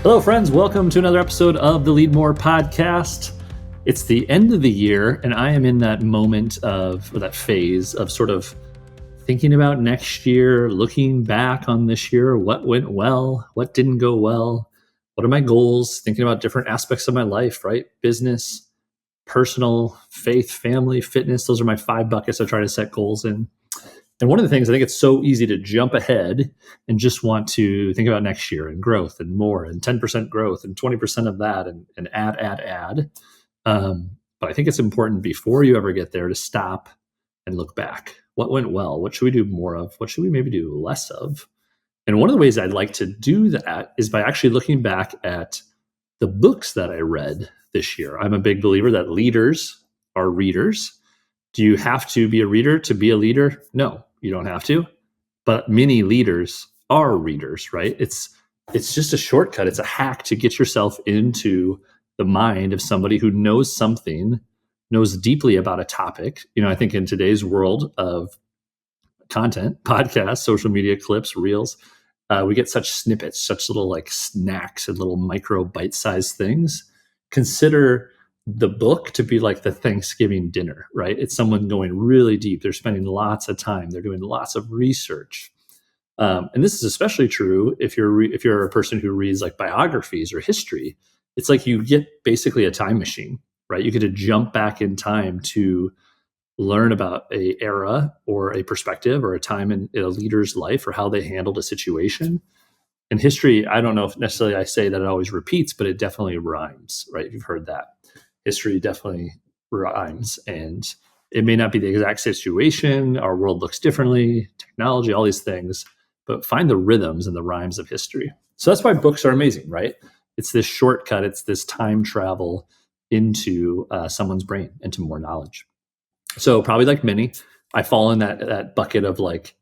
Hello, friends. Welcome to another episode of the Leadmore podcast. It's the end of the year, and I am in that moment or that phase of sort of thinking about next year, looking back on this year, what went well, what didn't go well, what are my goals, thinking about different aspects of my life, right? Business, personal, faith, family, fitness. Those are my 5 buckets I try to set goals in. And one of the things, I think it's so easy to jump ahead and just want to think about next year and growth and more and 10% growth and 20% of that and add. But I think it's important before you ever get there to stop and look back. What went well? What should we do more of? What should we maybe do less of? And one of the ways I'd like to do that is by actually looking back at the books that I read this year. I'm a big believer that leaders are readers. Do you have to be a reader to be a leader? No, you don't have to. But many leaders are readers, right? It's just a shortcut. It's a hack to get yourself into the mind of somebody who knows something, knows deeply about a topic. I think in today's world of content, podcasts, social media clips, reels, we get such snippets, such little like snacks and little micro bite-sized things. Consider the book to be like the Thanksgiving dinner, right? It's someone going really deep. They're spending lots of time. They're doing lots of research. And this is especially true if you're a person who reads like biographies or history. It's like you get basically a time machine, right? You get to jump back in time to learn about a era or a perspective or a time in a leader's life or how they handled a situation. In history, I don't know if necessarily I say that it always repeats, but it definitely rhymes, right? You've heard that. History definitely rhymes, and it may not be the exact situation. Our world looks differently, technology, all these things, but find the rhythms and the rhymes of history. So that's why books are amazing, right? It's this shortcut. It's this time travel into someone's brain, into more knowledge. So probably like many, I fall in that bucket of like,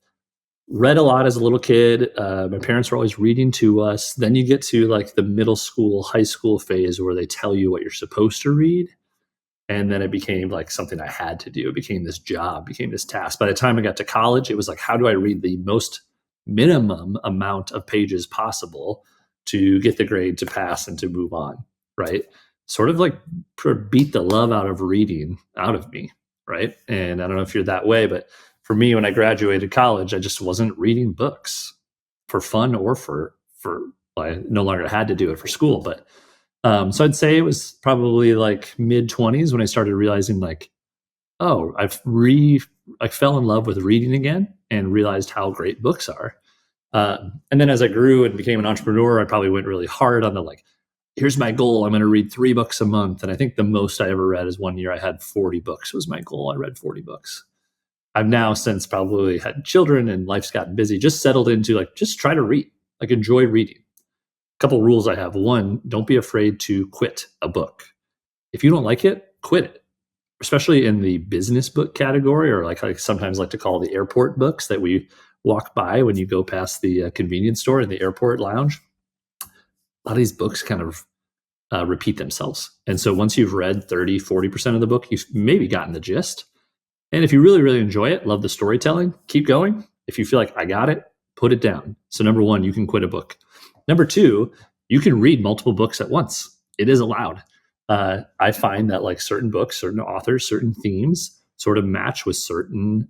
read a lot as a little kid. My parents were always reading to us. Then you get to like the middle school, high school phase where they tell you what you're supposed to read. And then it became like something I had to do. It became this job, became this task. By the time I got to college, it was like, how do I read the most minimum amount of pages possible to get the grade to pass and to move on, right? Sort of like beat the love out of reading out of me, right? And I don't know if you're that way, but for me, when I graduated college, I just wasn't reading books for fun or for I no longer had to do it for school. But so I'd say it was probably like mid-20s when I started realizing like, oh, I fell in love with reading again and realized how great books are. And then as I grew and became an entrepreneur, I probably went really hard on the like, here's my goal. I'm going to read 3 books a month. And I think the most I ever read is one year I had 40 books was my goal. I read 40 books. I've now since probably had children and life's gotten busy, just settled into like, just try to read, like enjoy reading. A couple rules I have. 1, don't be afraid to quit a book. If you don't like it, quit it, especially in the business book category, or like I sometimes like to call the airport books that we walk by when you go past the convenience store in the airport lounge. A lot of these books kind of repeat themselves. And so once you've read 30, 40% of the book, you've maybe gotten the gist. And if you really, really enjoy it, love the storytelling, keep going. If you feel like I got it, put it down. So number 1, you can quit a book. Number 2, you can read multiple books at once. It is allowed. I find that like certain books, certain authors, certain themes sort of match with certain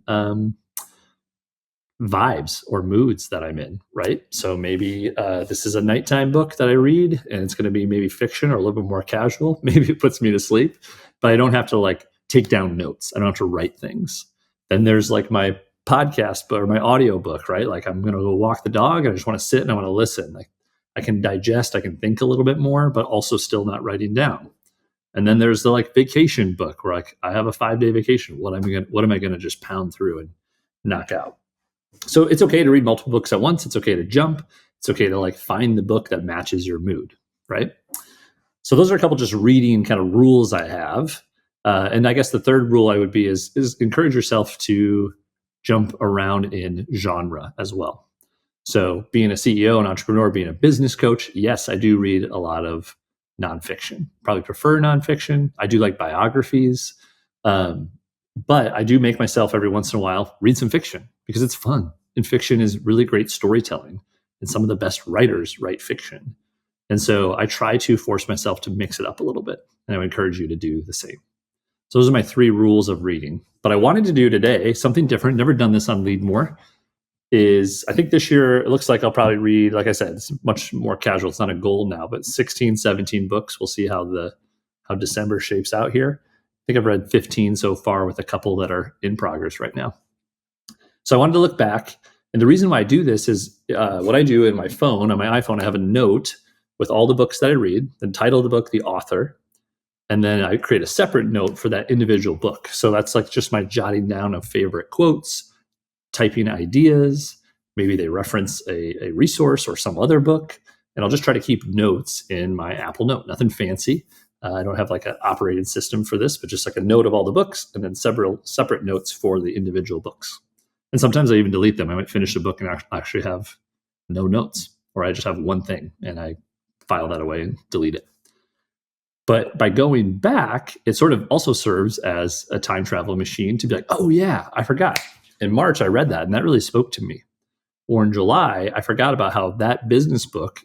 vibes or moods that I'm in, right? So maybe this is a nighttime book that I read and it's going to be maybe fiction or a little bit more casual. Maybe it puts me to sleep, but I don't have to like take down notes. I don't have to write things. Then there's like my podcast book or my audio book, right? Like I'm going to go walk the dog and I just want to sit and I want to listen. Like I can digest, I can think a little bit more, but also still not writing down. And then there's the like vacation book where like I have a 5-day vacation. What am I going to just pound through and knock out? So it's okay to read multiple books at once. It's okay to jump. It's okay to like find the book that matches your mood, right? So those are a couple just reading kind of rules I have. And I guess the third rule I would be is encourage yourself to jump around in genre as well. So being a CEO, an entrepreneur, being a business coach, yes, I do read a lot of nonfiction. Probably prefer nonfiction. I do like biographies. But I do make myself every once in a while read some fiction because it's fun. And fiction is really great storytelling. And some of the best writers write fiction. And so I try to force myself to mix it up a little bit. And I would encourage you to do the same. So those are my 3 rules of reading. But I wanted to do today something different. Never done this on Leadmore. I think this year it looks like I'll probably read, like I said, it's much more casual. It's not a goal now, but 16, 17 books. We'll see how December shapes out here. I think I've read 15 so far with a couple that are in progress right now. So I wanted to look back. And the reason why I do this is what I do in my phone, on my iPhone, I have a note with all the books that I read, the title of the book, the author, and then I create a separate note for that individual book. So that's like just my jotting down of favorite quotes, typing ideas. Maybe they reference a resource or some other book. And I'll just try to keep notes in my Apple Note. Nothing fancy. I don't have like an operating system for this, but just like a note of all the books and then separate notes for the individual books. And sometimes I even delete them. I might finish a book and actually have no notes, or I just have one thing and I file that away and delete it. But by going back, it sort of also serves as a time travel machine to be like, oh yeah, I forgot. In March, I read that and that really spoke to me. Or in July, I forgot about how that business book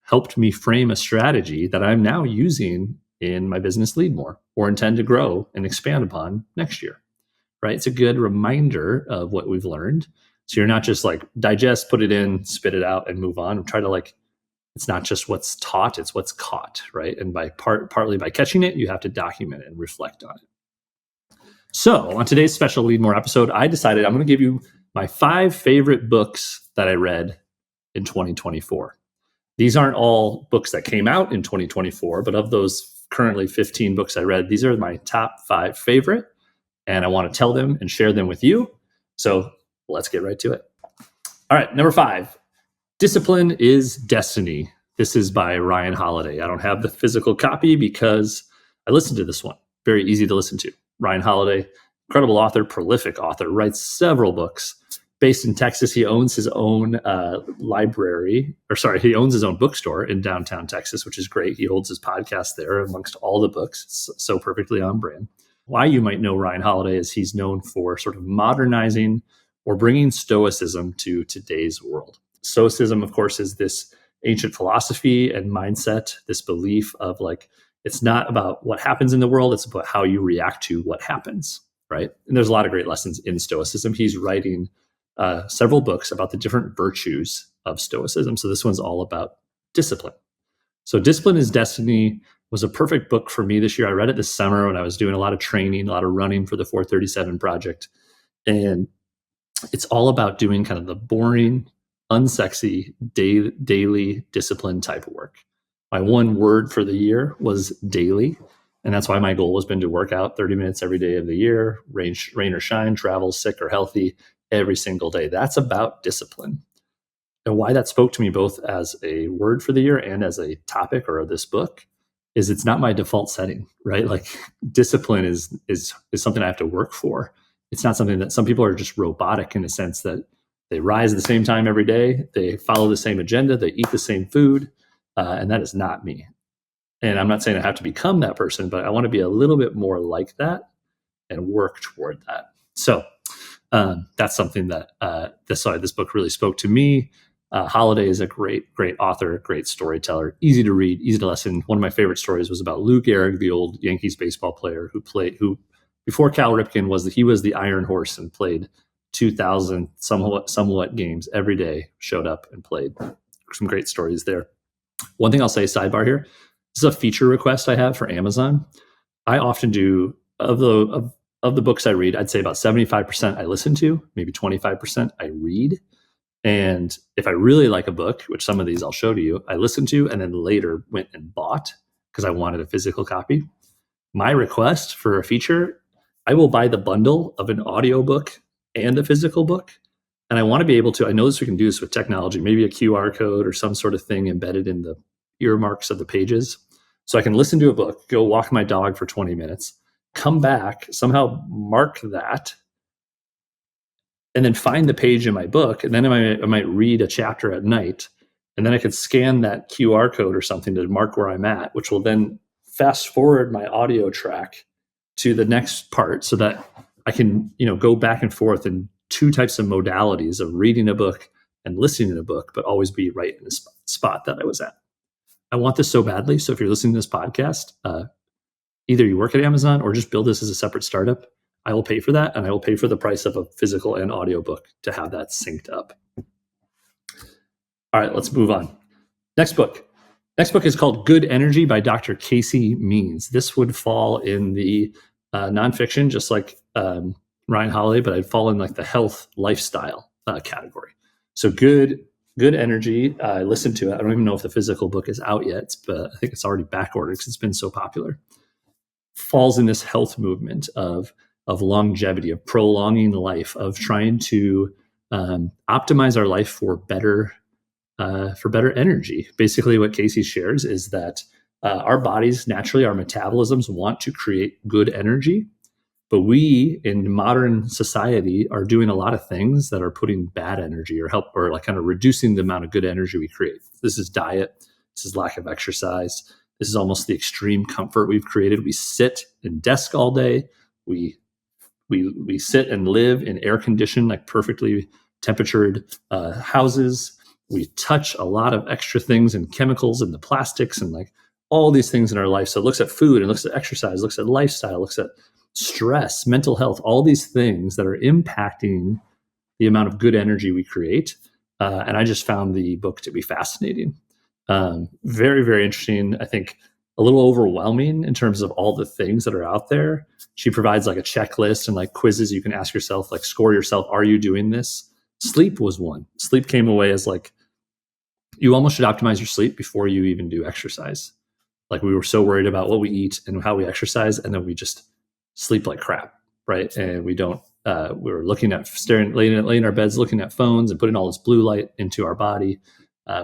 helped me frame a strategy that I'm now using in my business Leadmore or intend to grow and expand upon next year, right? It's a good reminder of what we've learned. So you're not just like digest, put it in, spit it out and move on. Try to it's not just what's taught, it's what's caught, right? And partly by catching it, you have to document it and reflect on it. So on today's special Leadmore episode, I decided I'm going to give you my 5 favorite books that I read in 2024. These aren't all books that came out in 2024, but of those currently 15 books I read, these are my top 5 favorite, and I want to tell them and share them with you. So let's get right to it. All right, number 5. Discipline is Destiny. This is by Ryan Holiday. I don't have the physical copy because I listened to this one. Very easy to listen to. Ryan Holiday, incredible author, prolific author, writes several books. Based in Texas, he owns his own he owns his own bookstore in downtown Texas, which is great. He holds his podcast there amongst all the books. It's so perfectly on brand. Why you might know Ryan Holiday is he's known for sort of modernizing or bringing stoicism to today's world. Stoicism, of course, is this ancient philosophy and mindset, this belief of it's not about what happens in the world, it's about how you react to what happens, right? And there's a lot of great lessons in Stoicism. He's writing several books about the different virtues of Stoicism. So this one's all about discipline. So Discipline is Destiny was a perfect book for me this year. I read it this summer when I was doing a lot of training, a lot of running for the 437 project. And it's all about doing kind of the boring, unsexy, daily discipline type of work. My one word for the year was daily. And that's why my goal has been to work out 30 minutes every day of the year, rain or shine, travel, sick or healthy, every single day. That's about discipline. And why that spoke to me both as a word for the year and as a topic or this book is it's not my default setting, right? Like discipline is something I have to work for. It's not something that some people are just robotic in the sense that they rise at the same time every day. They follow the same agenda. They eat the same food. And that is not me. And I'm not saying I have to become that person, but I want to be a little bit more like that and work toward that. So that's something that this book really spoke to me. Holiday is a great author, great storyteller, easy to read, easy to listen. One of my favorite stories was about Lou Gehrig, the old Yankees baseball player who before Cal Ripken was the Iron Horse and played 2,000 somewhat games every day, showed up and played. Some great stories there. One thing I'll say, sidebar here, this is a feature request I have for Amazon. I often do, of the books I read, I'd say about 75% I listen to, maybe 25% I read. And if I really like a book, which some of these I'll show to you, I listened to and then later went and bought because I wanted a physical copy. My request for a feature, I will buy the bundle of an audiobook and a physical book. And I want to be able to, I know we can do this with technology, maybe a QR code or some sort of thing embedded in the earmarks of the pages. So I can listen to a book, go walk my dog for 20 minutes, come back, somehow mark that, and then find the page in my book. And then I might read a chapter at night. And then I could scan that QR code or something to mark where I'm at, which will then fast forward my audio track to the next part so that I can, go back and forth in 2 types of modalities of reading a book and listening to a book, but always be right in the spot that I was at. I want this so badly. So if you're listening to this podcast, either you work at Amazon or just build this as a separate startup. I will pay for that, and I will pay for the price of a physical and audiobook to have that synced up. All right, let's move on. Next book. Next book is called Good Energy by Dr. Casey Means. This would fall in the nonfiction, just like Ryan Holiday, but I'd fall in like the health lifestyle category. So Good Energy. I listened to it. I don't even know if the physical book is out yet, but I think it's already back ordered because it's been so popular. Falls in this health movement of longevity, of prolonging life, of trying to optimize our life for better energy. Basically, what Casey shares is that our bodies, naturally, our metabolisms want to create good energy, but we in modern society are doing a lot of things that are putting bad energy or like kind of reducing the amount of good energy we create. This is diet. This is lack of exercise. This is almost the extreme comfort we've created. We sit in desk all day. We sit and live in air-conditioned, like perfectly temperatured houses. We touch a lot of extra things and chemicals and the plastics and like all these things in our life. So it looks at food and looks at exercise, looks at lifestyle, looks at stress, mental health, all these things that are impacting the amount of good energy we create. And I just found the book to be fascinating. Very, very interesting. I think a little overwhelming in terms of all the things that are out there. She provides like a checklist and like quizzes you can ask yourself, like score yourself. Are you doing this? Sleep was one. Sleep came away as like, you almost should optimize your sleep before you even do exercise. Like we were so worried about what we eat and how we exercise, and then we just sleep like crap, right? And we don't. We were laying in our beds, looking at phones, and putting all this blue light into our body.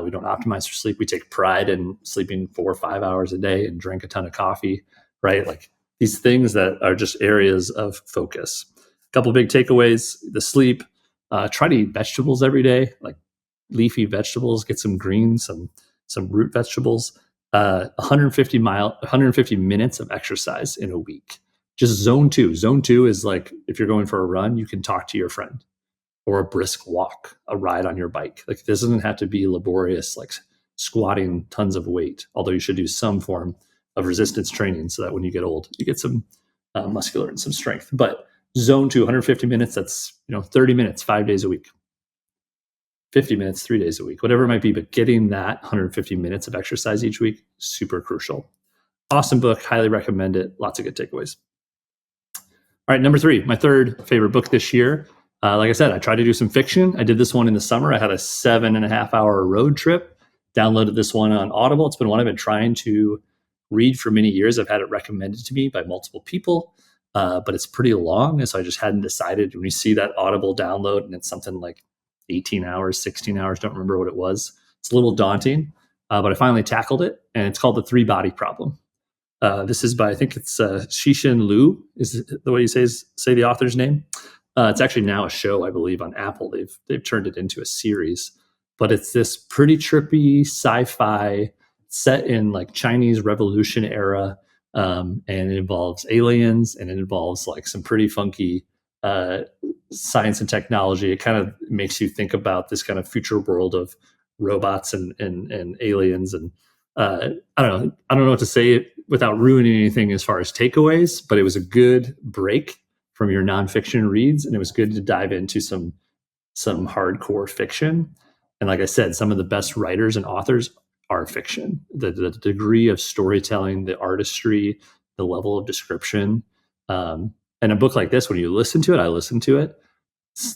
We don't optimize for sleep. We take pride in sleeping 4 or 5 hours a day and drink a ton of coffee, right? Like these things that are just areas of focus. A couple of big takeaways: the sleep. Try to eat vegetables every day, like leafy vegetables. Get some greens, some root vegetables. 150 minutes of exercise in a week. Just zone 2. Zone 2 is like if you're going for a run, you can talk to your friend, or a brisk walk, a ride on your bike. Like this doesn't have to be laborious, like squatting tons of weight, although you should do some form of resistance training so that when you get old, you get some muscular and some strength. But zone 2, 150 minutes, that's 30 minutes, 5 days a week. 50 minutes, 3 days a week, whatever it might be, but getting that 150 minutes of exercise each week, super crucial. Awesome book, highly recommend it. Lots of good takeaways. All right, number 3, my third favorite book this year. Like I said, I tried to do some fiction. I did this one in the summer. I had a 7.5-hour road trip, downloaded this one on Audible. It's been one I've been trying to read for many years. I've had it recommended to me by multiple people, but it's pretty long. And so I just hadn't decided. When you see that Audible download and it's something like 18 hours, 16 hours, don't remember what it was. It's a little daunting, but I finally tackled it. And it's called The 3-Body Problem. This is by, I think it's Cixin Liu is the way you say the author's name. It's actually now a show, I believe, on Apple. They've turned it into a series, but it's this pretty trippy sci-fi set in like Chinese Revolution era, and it involves aliens and it involves like some pretty funky science and technology. It kind of makes you think about this kind of future world of robots and aliens, and I don't know what to say without ruining anything as far as takeaways, but it was a good break from your nonfiction reads, and it was good to dive into some hardcore fiction. And like I said, some of the best writers and authors are fiction. The degree of storytelling, the artistry, the level of description, and a book like this, when you listen to it, I listen to it.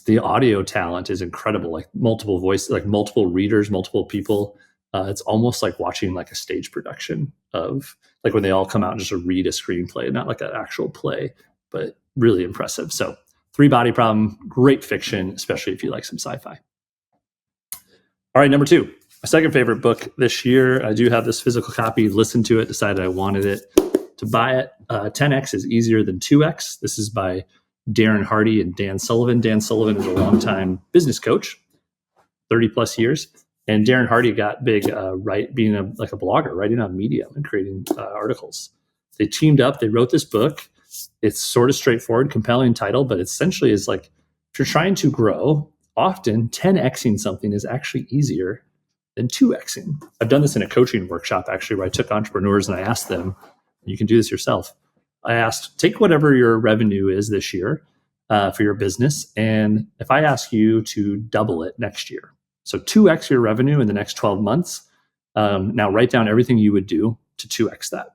The audio talent is incredible. Like multiple voices, like multiple readers, multiple people. It's almost like watching like a stage production of like when they all come out and just read a screenplay, not like an actual play, but really impressive. So 3-Body Problem, great fiction, especially if you like some sci-fi. All right, number 2, my second favorite book this year. I do have this physical copy, listened to it, decided I wanted it to buy it. 10X is easier than 2X. This is by Darren Hardy and Dan Sullivan. Dan Sullivan is a longtime business coach, 30 plus years. And Darren Hardy got big being a blogger, writing on Medium and creating articles. They teamed up. They wrote this book. It's sort of straightforward, compelling title, but essentially is like, if you're trying to grow, often 10Xing something is actually easier then 2xing. I've done this in a coaching workshop, actually, where I took entrepreneurs and I asked them, you can do this yourself. I asked, take whatever your revenue is this year for your business. And if I ask you to double it next year, so 2x your revenue in the next 12 months, now write down everything you would do to 2x that.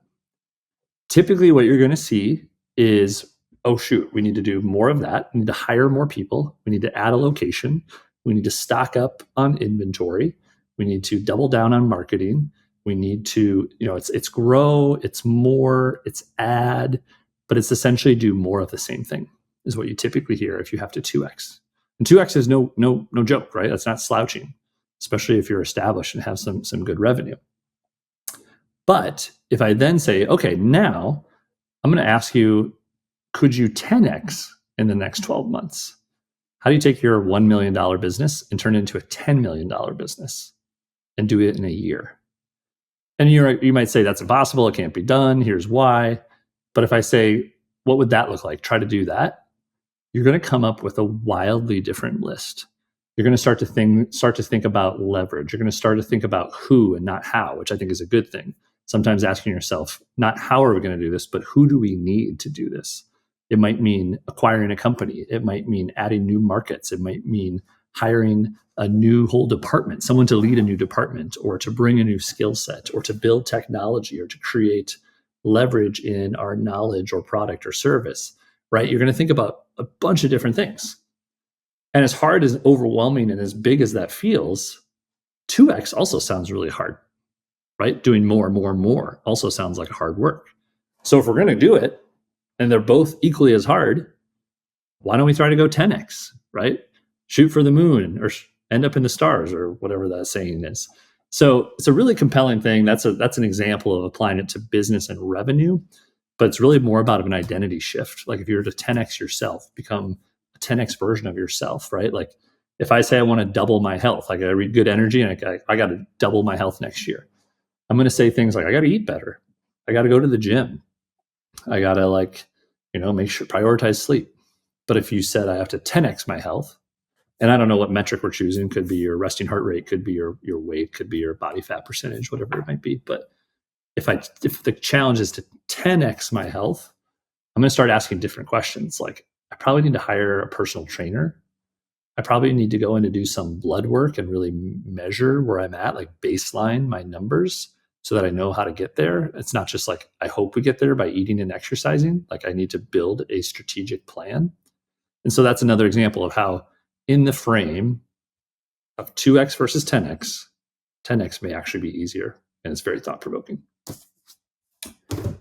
Typically what you're going to see is, oh shoot, we need to do more of that. We need to hire more people. We need to add a location. We need to stock up on inventory. We need to double down on marketing. We need to, it's grow, it's more, it's add, but it's essentially do more of the same thing is what you typically hear if you have to 2x. And 2x is no joke, right? That's not slouching, especially if you're established and have some good revenue. But if I then say, okay, now I'm going to ask you, could you 10x in the next 12 months? How do you take your $1 million business and turn it into a $10 million business and do it in a year? And you might say that's impossible. It can't be done. Here's why. But if I say, what would that look like? Try to do that. You're going to come up with a wildly different list. You're going to start to think about leverage. You're going to start to think about who and not how, which I think is a good thing. Sometimes asking yourself, not how are we going to do this, but who do we need to do this? It might mean acquiring a company. It might mean adding new markets. It might mean hiring a new whole department, someone to lead a new department, or to bring a new skill set, or to build technology, or to create leverage in our knowledge or product or service, right? You're going to think about a bunch of different things. And as hard, as overwhelming, and as big as that feels, 2x also sounds really hard, right? Doing more and more and more also sounds like hard work. So if we're going to do it, and they're both equally as hard, why don't we try to go 10x, right? Shoot for the moon or end up in the stars or whatever that saying is. So it's a really compelling thing. That's an example of applying it to business and revenue, but it's really more about an identity shift. Like if you were to 10x yourself, become a 10x version of yourself, right? Like if I say I want to double my health, like I read Good Energy and I got to double my health next year, I'm going to say things like, I got to eat better. I got to go to the gym. I got to make sure, prioritize sleep. But if you said I have to 10x my health, and I don't know what metric we're choosing, could be your resting heart rate, could be your weight, could be your body fat percentage, whatever it might be. But if the challenge is to 10x my health, I'm going to start asking different questions. Like I probably need to hire a personal trainer. I probably need to go in and do some blood work and really measure where I'm at, like baseline my numbers so that I know how to get there. It's not just like, I hope we get there by eating and exercising. Like I need to build a strategic plan. And so that's another example of how in the frame of 2x versus 10x, 10x may actually be easier. And it's very thought-provoking.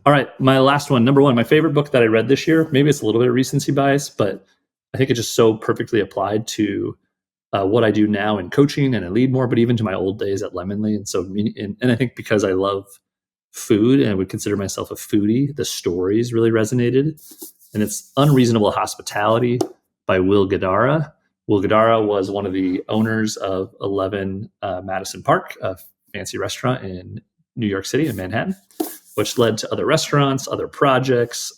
All right, my last one, number one, my favorite book that I read this year. Maybe it's a little bit of recency bias, but I think it just so perfectly applied to what I do now in coaching and at Leadmore, but even to my old days at Lemonly. And so, and I think because I love food and I would consider myself a foodie, the stories really resonated. And it's Unreasonable Hospitality by Will Guidara. Will Guidara was one of the owners of 11 Madison Park, a fancy restaurant in New York City in Manhattan, which led to other restaurants, other projects.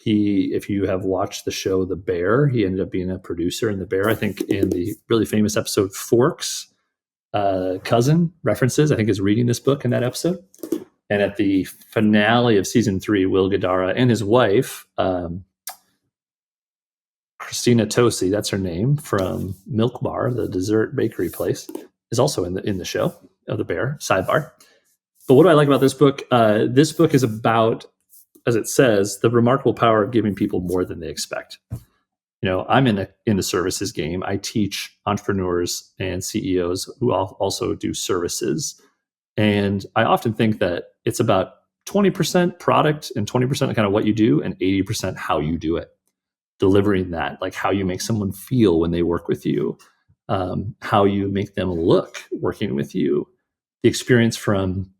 If you have watched the show The Bear, he ended up being a producer in The Bear. I think in the really famous episode Forks, cousin references, I think, is reading this book in that episode. And at the finale of season 3, Will Guidara and his wife, Christina Tosi, that's her name, from Milk Bar, the dessert bakery place, is also in the show of The Bear, sidebar. But what do I like about this book? This book is about, as it says, the remarkable power of giving people more than they expect. I'm in the services game. I teach entrepreneurs and CEOs who also do services. And I often think that it's about 20% product and 20% kind of what you do and 80% how you do it. Delivering that, like how you make someone feel when they work with you, how you make them look working with you, the experience from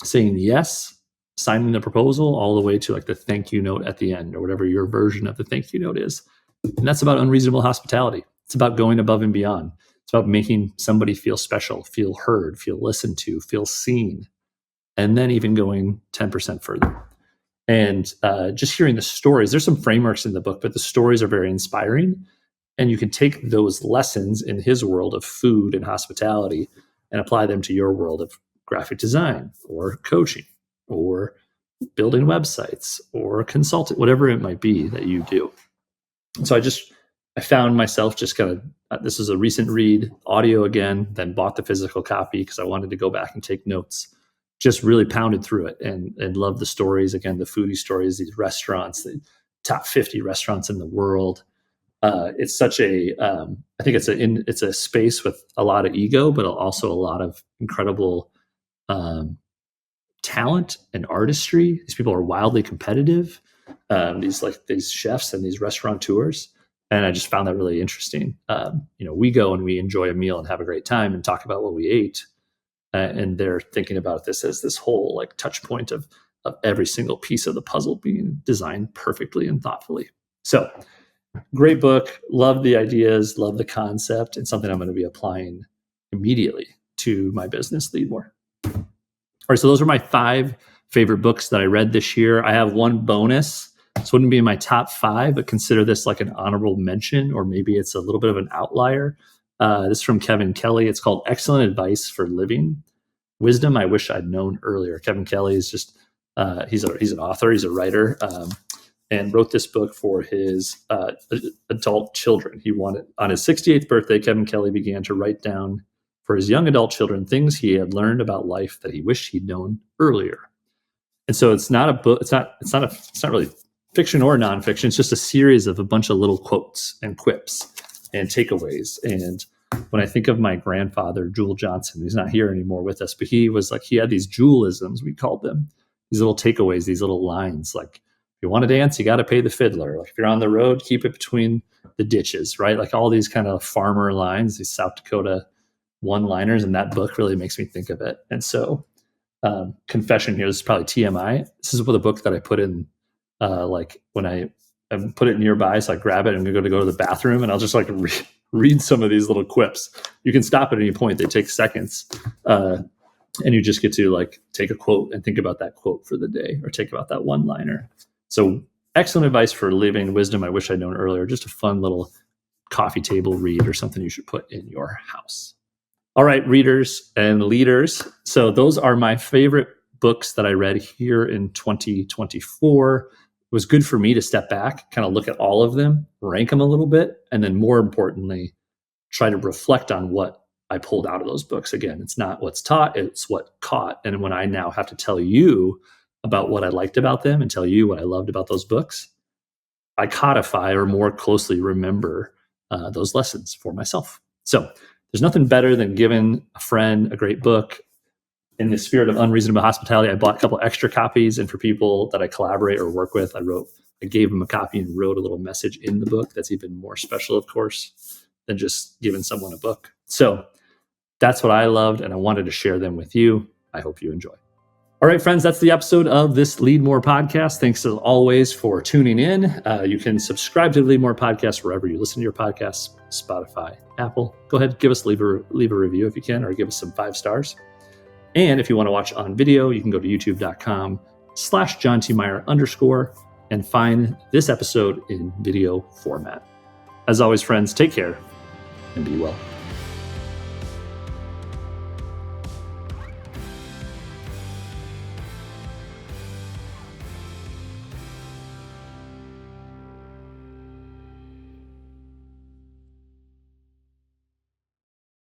saying yes, signing the proposal, all the way to like the thank you note at the end or whatever your version of the thank you note is. And that's about unreasonable hospitality. It's about going above and beyond. It's about making somebody feel special, feel heard, feel listened to, feel seen, and then even going 10% further. And just hearing the stories, there's some frameworks in the book, but the stories are very inspiring. And you can take those lessons in his world of food and hospitality and apply them to your world of graphic design or coaching or building websites or consulting, whatever it might be that you do. And so I found myself just kind of, this is a recent read, audio again, then bought the physical copy because I wanted to go back and take notes. Just really pounded through it and loved the stories. Again, the foodie stories, these restaurants, the top 50 restaurants in the world. It's such a, I think it's a space with a lot of ego, but also a lot of incredible talent and artistry. These people are wildly competitive. These chefs and these restaurateurs. And I just found that really interesting. We go and we enjoy a meal and have a great time and talk about what we ate. And they're thinking about this as this whole like touch point of every single piece of the puzzle being designed perfectly and thoughtfully. So great book. Love the ideas, love the concept, and something I'm going to be applying immediately to my business, Leadmore. All right, so those are my 5 favorite books that I read this year. I have one bonus. This wouldn't be in my top 5, but consider this like an honorable mention, or maybe it's a little bit of an outlier. This is from Kevin Kelly. It's called Excellent Advice for Living. Wisdom I Wish I'd Known Earlier. Kevin Kelly is just, he's an author, he's a writer, and wrote this book for his adult children. He wanted, on his 68th birthday, Kevin Kelly began to write down for his young adult children things he had learned about life that he wished he'd known earlier. And so it's not a book, it's not really fiction or nonfiction. It's just a series of a bunch of little quotes and quips and takeaways. And when I think of my grandfather, Jewel Johnson, he's not here anymore with us, but he had these Jewelisms, we called them, these little takeaways, these little lines, like, if you want to dance, you got to pay the fiddler. Like, if you're on the road, keep it between the ditches, right? Like all these kind of farmer lines, these South Dakota one-liners, and that book really makes me think of it. And so, confession here, this is probably TMI. This is with a book that I put in, like when I put it nearby, so I grab it and I'm going to go to the bathroom, and I'll just like read some of these little quips. You can stop at any point; they take seconds, and you just get to like take a quote and think about that quote for the day, or take about that one-liner. So, excellent advice for living. Wisdom I wish I'd known earlier. Just a fun little coffee table read, or something you should put in your house. All right, readers and leaders. So those are my favorite books that I read here in 2024. It was good for me to step back, kind of look at all of them, rank them a little bit, and then more importantly, try to reflect on what I pulled out of those books. Again, it's not what's taught, it's what caught. And when I now have to tell you about what I liked about them and tell you what I loved about those books, I codify or more closely remember those lessons for myself. So there's nothing better than giving a friend a great book. In the spirit of Unreasonable Hospitality, I bought a couple extra copies, and for people that I collaborate or work with, I gave them a copy and wrote a little message in the book. That's even more special, of course, than just giving someone a book. So that's what I loved, and I wanted to share them with you. I hope you enjoy. All right, friends, that's the episode of this Leadmore podcast. Thanks as always for tuning in. You can subscribe to the Leadmore podcast wherever you listen to your podcasts, Spotify, Apple. Go ahead, leave a review if you can, or give us some 5 stars. And if you want to watch on video, you can go to youtube.com/JohnTMeyer_ and find this episode in video format. As always, friends, take care and be well.